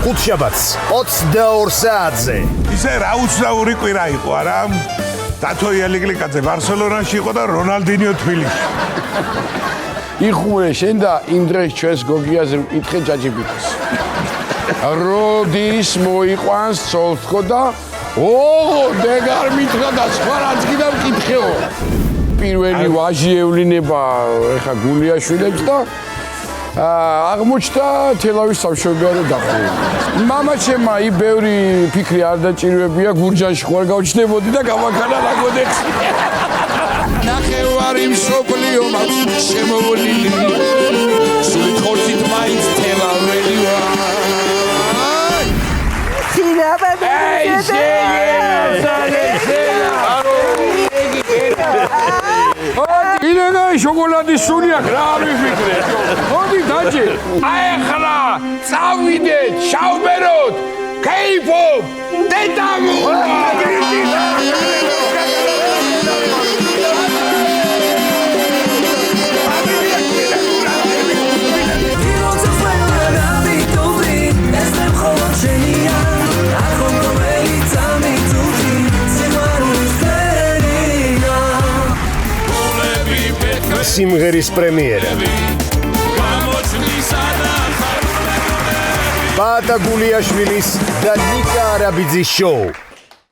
ხუთშაბათს 22 საათზე. ისე რა უცნაური კვირა იყო, არა? დათო იალიკლიკაძე ბარსელონაში იყო და რონალდინიო თბილისში. იხურე შენ და იმ დღეს ჩვენს გოგიაზე მკითხე ჯაჯიბიტის. როდის მოიყვანს ცოლთქო და დეგარ მითხრა და სხვა რაც კიდე მკითხეო. პირველი ვაჟი ევლინება ეხა გულიაშვილებს და აღმოჩნდა თელავის სამშობლოა და დაყრდნობა. მამაჩემმა ის ბევრი ფიქრი არ დაჭირვებია, გურჯანში ხوار გავჩნდებოდი და გამაქანა ლაგოდექს. ნახევარი მშობლიო მაქვს შემოვლილი. სული ხორცით მაინც თელაველი ვარ. ინენა შოკოლადის სული აქვს რა არ ვიფიქრე. მოდი დაჭი. ახლა წავიდეთ, შავბეროთ, კეიფობ, დედამო. სიმღერის პრემიერა. ბაატა გულიაშვილის და ნიკა არაბიძის შოუ.